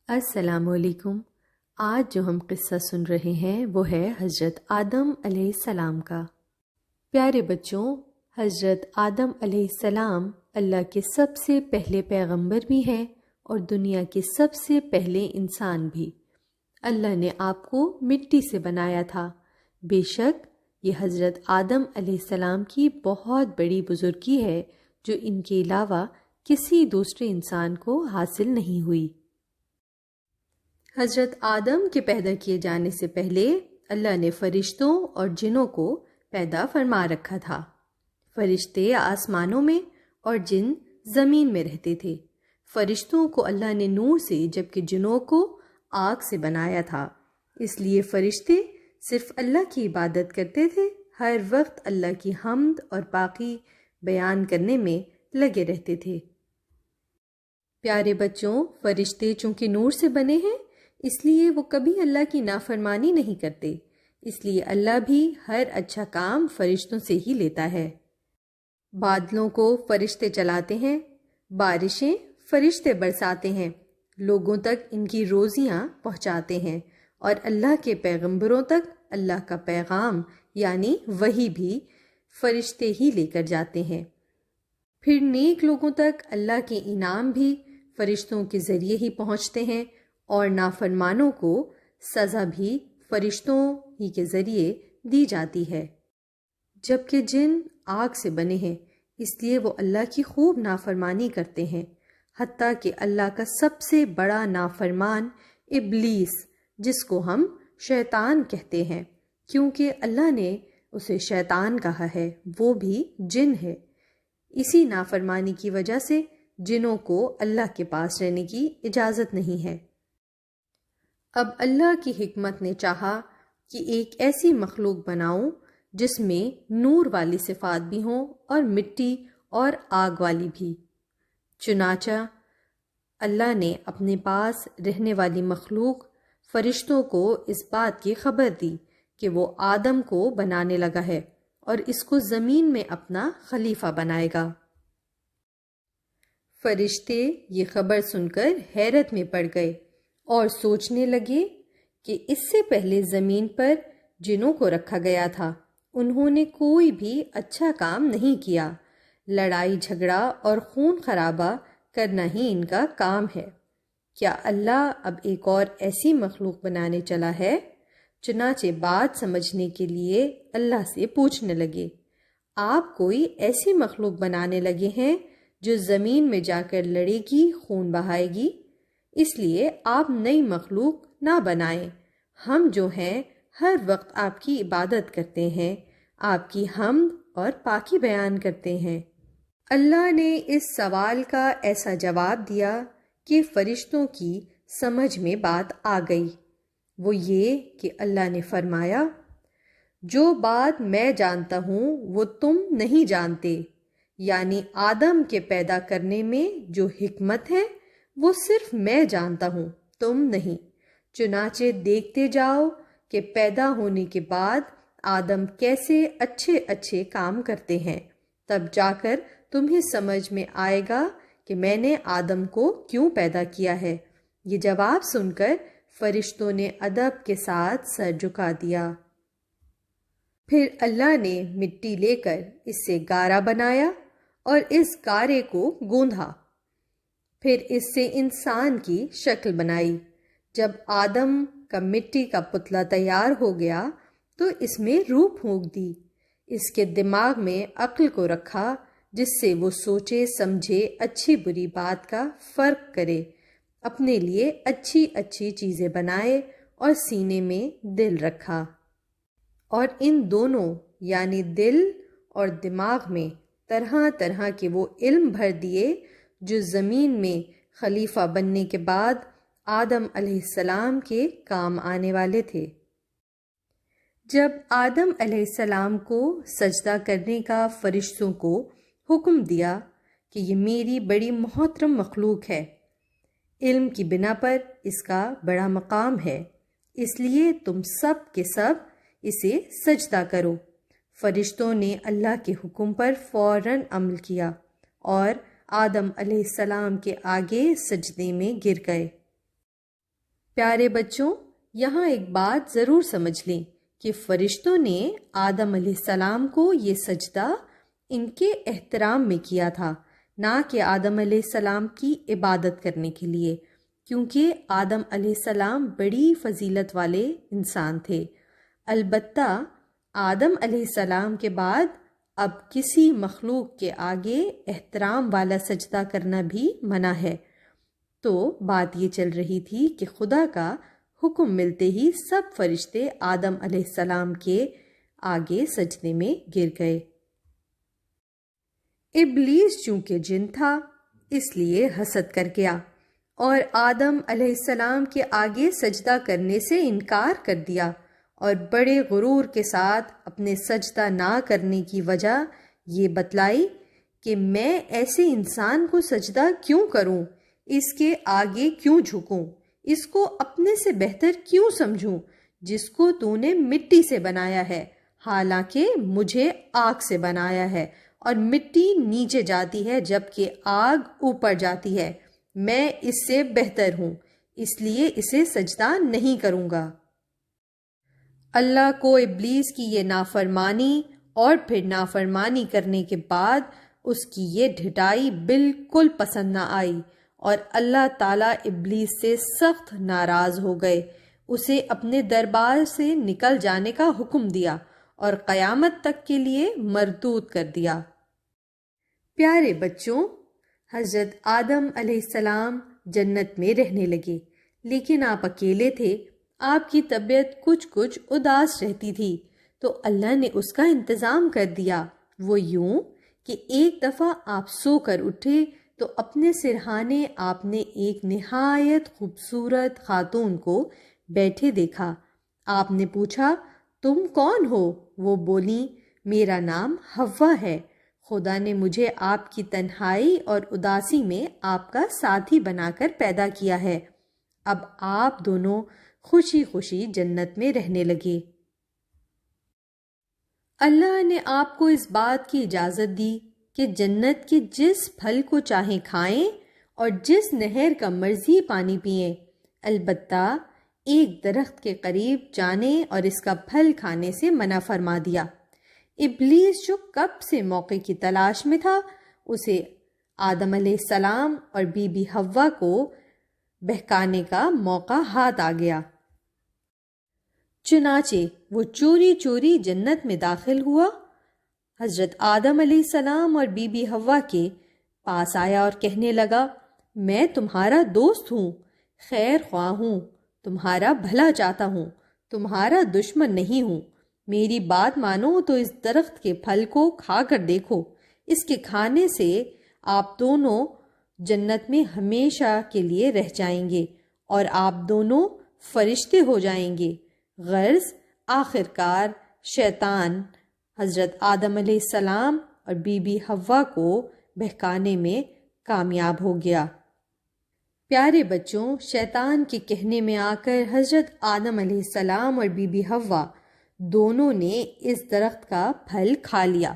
السلام علیکم۔ آج جو ہم قصہ سن رہے ہیں وہ ہے حضرت آدم علیہ السلام کا۔ پیارے بچوں، حضرت آدم علیہ السلام اللہ کے سب سے پہلے پیغمبر بھی ہیں اور دنیا کے سب سے پہلے انسان بھی۔ اللہ نے آپ کو مٹی سے بنایا تھا۔ بے شک یہ حضرت آدم علیہ السلام کی بہت بڑی بزرگی ہے جو ان کے علاوہ کسی دوسرے انسان کو حاصل نہیں ہوئی۔ حضرت آدم کے پیدا کیے جانے سے پہلے اللہ نے فرشتوں اور جنوں کو پیدا فرما رکھا تھا۔ فرشتے آسمانوں میں اور جن زمین میں رہتے تھے۔ فرشتوں کو اللہ نے نور سے جبکہ جنوں کو آگ سے بنایا تھا۔ اس لیے فرشتے صرف اللہ کی عبادت کرتے تھے، ہر وقت اللہ کی حمد اور پاکی بیان کرنے میں لگے رہتے تھے۔ پیارے بچوں، فرشتے چونکہ نور سے بنے ہیں اس لیے وہ کبھی اللہ کی نافرمانی نہیں کرتے، اس لیے اللہ بھی ہر اچھا کام فرشتوں سے ہی لیتا ہے۔ بادلوں کو فرشتے چلاتے ہیں، بارشیں فرشتے برساتے ہیں، لوگوں تک ان کی روزیاں پہنچاتے ہیں، اور اللہ کے پیغمبروں تک اللہ کا پیغام یعنی وحی بھی فرشتے ہی لے کر جاتے ہیں۔ پھر نیک لوگوں تک اللہ کے انعام بھی فرشتوں کے ذریعے ہی پہنچتے ہیں، اور نافرمانوں کو سزا بھی فرشتوں ہی کے ذریعے دی جاتی ہے۔ جبکہ جن آگ سے بنے ہیں اس لیے وہ اللہ کی خوب نافرمانی کرتے ہیں، حتیٰ کہ اللہ کا سب سے بڑا نافرمان ابلیس، جس کو ہم شیطان کہتے ہیں کیونکہ اللہ نے اسے شیطان کہا ہے، وہ بھی جن ہے۔ اسی نافرمانی کی وجہ سے جنوں کو اللہ کے پاس رہنے کی اجازت نہیں ہے۔ اب اللہ کی حکمت نے چاہا کہ ایک ایسی مخلوق بناؤں جس میں نور والی صفات بھی ہوں اور مٹی اور آگ والی بھی۔ چنانچہ اللہ نے اپنے پاس رہنے والی مخلوق فرشتوں کو اس بات کی خبر دی کہ وہ آدم کو بنانے لگا ہے اور اس کو زمین میں اپنا خلیفہ بنائے گا۔ فرشتے یہ خبر سن کر حیرت میں پڑ گئے اور سوچنے لگے کہ اس سے پہلے زمین پر جنوں کو رکھا گیا تھا، انہوں نے کوئی بھی اچھا کام نہیں کیا، لڑائی جھگڑا اور خون خرابہ کرنا ہی ان کا کام ہے۔ کیا اللہ اب ایک اور ایسی مخلوق بنانے چلا ہے؟ چنانچہ بات سمجھنے کے لیے اللہ سے پوچھنے لگے، آپ کوئی ایسی مخلوق بنانے لگے ہیں جو زمین میں جا کر لڑے گی، خون بہائے گی؟ اس لیے آپ نئی مخلوق نہ بنائیں، ہم جو ہیں ہر وقت آپ کی عبادت کرتے ہیں، آپ کی حمد اور پاکی بیان کرتے ہیں۔ اللہ نے اس سوال کا ایسا جواب دیا کہ فرشتوں کی سمجھ میں بات آ گئی۔ وہ یہ کہ اللہ نے فرمایا، جو بات میں جانتا ہوں وہ تم نہیں جانتے، یعنی آدم کے پیدا کرنے میں جو حکمت ہے وہ صرف میں جانتا ہوں، تم نہیں۔ چنانچہ دیکھتے جاؤ کہ پیدا ہونے کے بعد آدم کیسے اچھے اچھے کام کرتے ہیں، تب جا کر تمہیں سمجھ میں آئے گا کہ میں نے آدم کو کیوں پیدا کیا ہے۔ یہ جواب سن کر فرشتوں نے ادب کے ساتھ سر جھکا دیا۔ پھر اللہ نے مٹی لے کر اس سے گارا بنایا اور اس گارے کو گوندھا، پھر اس سے انسان کی شکل بنائی۔ جب آدم کا مٹی کا پتلا تیار ہو گیا تو اس میں روح پھونک دی، اس کے دماغ میں عقل کو رکھا جس سے وہ سوچے سمجھے، اچھی بری بات کا فرق کرے، اپنے لیے اچھی اچھی چیزیں بنائے، اور سینے میں دل رکھا، اور ان دونوں یعنی دل اور دماغ میں طرح طرح کے وہ علم بھر دیے جو زمین میں خلیفہ بننے کے بعد آدم علیہ السلام کے کام آنے والے تھے۔ جب آدم علیہ السلام کو سجدہ کرنے کا فرشتوں کو حکم دیا کہ یہ میری بڑی محترم مخلوق ہے، علم کی بنا پر اس کا بڑا مقام ہے، اس لیے تم سب کے سب اسے سجدہ کرو۔ فرشتوں نے اللہ کے حکم پر فوراً عمل کیا اور آدم علیہ السلام کے آگے سجدے میں گر گئے۔ پیارے بچوں، یہاں ایک بات ضرور سمجھ لیں کہ فرشتوں نے آدم علیہ السلام کو یہ سجدہ ان کے احترام میں کیا تھا، نہ کہ آدم علیہ السلام کی عبادت کرنے کے لیے، کیونکہ آدم علیہ السلام بڑی فضیلت والے انسان تھے۔ البتہ آدم علیہ السلام کے بعد اب کسی مخلوق کے آگے احترام والا سجدہ کرنا بھی منع ہے۔ تو بات یہ چل رہی تھی کہ خدا کا حکم ملتے ہی سب فرشتے آدم علیہ السلام کے آگے سجدے میں گر گئے۔ ابلیس چونکہ جن تھا اس لیے حسد کر گیا اور آدم علیہ السلام کے آگے سجدہ کرنے سے انکار کر دیا، اور بڑے غرور کے ساتھ اپنے سجدہ نہ کرنے کی وجہ یہ بتلائی کہ میں ایسے انسان کو سجدہ کیوں کروں، اس کے آگے کیوں جھکوں، اس کو اپنے سے بہتر کیوں سمجھوں جس کو تو نے مٹی سے بنایا ہے، حالانکہ مجھے آگ سے بنایا ہے، اور مٹی نیچے جاتی ہے جبکہ آگ اوپر جاتی ہے۔ میں اس سے بہتر ہوں، اس لیے اسے سجدہ نہیں کروں گا۔ اللہ کو ابلیس کی یہ نافرمانی اور پھر نافرمانی کرنے کے بعد اس کی یہ ڈھٹائی بالکل پسند نہ آئی، اور اللہ تعالیٰ ابلیس سے سخت ناراض ہو گئے، اسے اپنے دربار سے نکل جانے کا حکم دیا اور قیامت تک کے لیے مردود کر دیا۔ پیارے بچوں، حضرت آدم علیہ السلام جنت میں رہنے لگے، لیکن آپ اکیلے تھے، آپ کی طبیعت کچھ اداس رہتی تھی، تو اللہ نے اس کا انتظام کر دیا۔ وہ یوں کہ ایک دفعہ آپ سو کر اٹھے تو اپنے سرہانے آپ نے ایک نہایت خوبصورت خاتون کو بیٹھے دیکھا۔ آپ نے پوچھا، تم کون ہو؟ وہ بولیں، میرا نام حوا ہے، خدا نے مجھے آپ کی تنہائی اور اداسی میں آپ کا ساتھی بنا کر پیدا کیا ہے۔ اب آپ دونوں خوشی خوشی جنت میں رہنے لگے۔ اللہ نے آپ کو اس بات کی اجازت دی کہ جنت کے جس پھل کو چاہیں کھائیں اور جس نہر کا مرضی پانی پئیں، البتہ ایک درخت کے قریب جانے اور اس کا پھل کھانے سے منع فرما دیا۔ ابلیس جو کب سے موقع کی تلاش میں تھا، اسے آدم علیہ السلام اور بی بی حوا کو بہکانے کا موقع ہاتھ آ گیا۔ چنانچہ وہ چوری چوری جنت میں داخل ہوا، حضرت آدم علیہ السلام اور بی بی حوا کے پاس آیا اور کہنے لگا، میں تمہارا دوست ہوں، خیر خواہ ہوں، تمہارا بھلا چاہتا ہوں، تمہارا دشمن نہیں ہوں، میری بات مانو تو اس درخت کے پھل کو کھا کر دیکھو، اس کے کھانے سے آپ دونوں جنت میں ہمیشہ کے لیے رہ جائیں گے اور آپ دونوں فرشتے ہو جائیں گے۔ غرض آخر کار شیطان حضرت آدم علیہ السلام اور بی بی حوا کو بہکانے میں کامیاب ہو گیا۔ پیارے بچوں، شیطان کے کہنے میں آ کر حضرت آدم علیہ السلام اور بی بی حوا دونوں نے اس درخت کا پھل کھا لیا،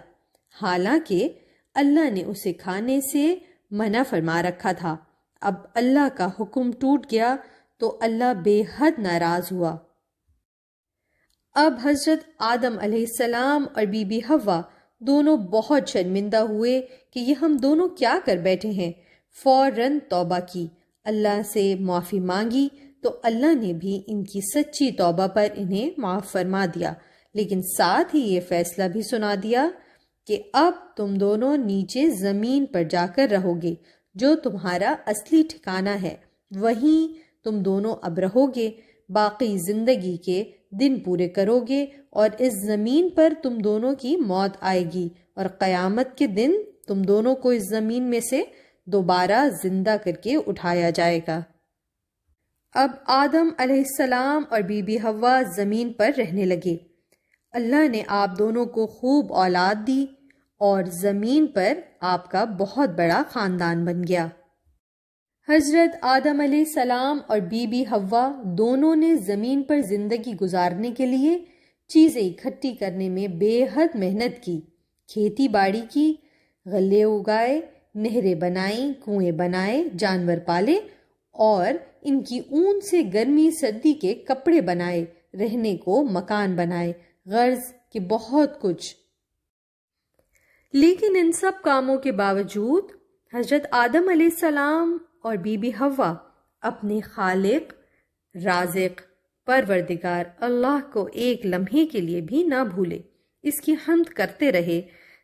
حالانکہ اللہ نے اسے کھانے سے منع فرما رکھا تھا۔ اب اللہ کا حکم ٹوٹ گیا تو اللہ بے حد ناراض ہوا۔ اب حضرت آدم علیہ السلام اور بی بی حوا دونوں بہت شرمندہ ہوئے کہ یہ ہم دونوں کیا کر بیٹھے ہیں۔ فوراً توبہ کی، اللہ سے معافی مانگی، تو اللہ نے بھی ان کی سچی توبہ پر انہیں معاف فرما دیا، لیکن ساتھ ہی یہ فیصلہ بھی سنا دیا کہ اب تم دونوں نیچے زمین پر جا کر رہو گے، جو تمہارا اصلی ٹھکانہ ہے، وہیں تم دونوں اب رہو گے، باقی زندگی کے دن پورے کرو گے، اور اس زمین پر تم دونوں کی موت آئے گی، اور قیامت کے دن تم دونوں کو اس زمین میں سے دوبارہ زندہ کر کے اٹھایا جائے گا۔ اب آدم علیہ السلام اور بی بی حوا زمین پر رہنے لگے۔ اللہ نے آپ دونوں کو خوب اولاد دی اور زمین پر آپ کا بہت بڑا خاندان بن گیا۔ حضرت آدم علیہ السلام اور بی بی حوا دونوں نے زمین پر زندگی گزارنے کے لیے چیزیں اکٹھی کرنے میں بے حد محنت کی، کھیتی باڑی کی، غلے اگائے، نہریں بنائیں، کنویں بنائے، جانور پالے اور ان کی اون سے گرمی سردی کے کپڑے بنائے، رہنے کو مکان بنائے، غرض کہ بہت کچھ۔ لیکن ان سب کاموں کے باوجود حضرت آدم علیہ السلام اور بی بی حوا اپنے خالق، رازق، پروردگار اللہ کو ایک لمحے کے لیے بھی نہ بھولے، اس کی حمد کرتے رہے،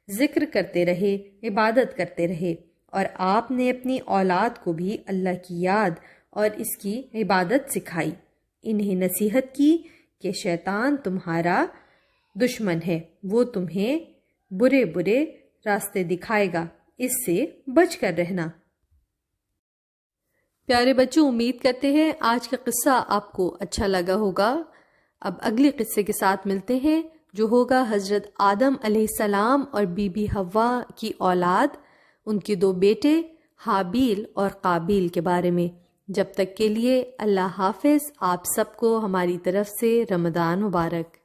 ذکر کرتے رہے، عبادت کرتے رہے، اور آپ نے اپنی اولاد کو بھی اللہ کی یاد اور اس کی عبادت سکھائی، انہیں نصیحت کی کہ شیطان تمہارا دشمن ہے، وہ تمہیں برے برے راستے دکھائے گا، اس سے بچ کر رہنا۔ پیارے بچوں، امید کرتے ہیں آج کا قصہ آپ کو اچھا لگا ہوگا۔ اب اگلے قصے کے ساتھ ملتے ہیں، جو ہوگا حضرت آدم علیہ السلام اور بی بی حوا کی اولاد، ان کے 2 بیٹے حابیل اور قابیل کے بارے میں۔ جب تک کے لیے اللہ حافظ، آپ سب کو ہماری طرف سے رمضان مبارک۔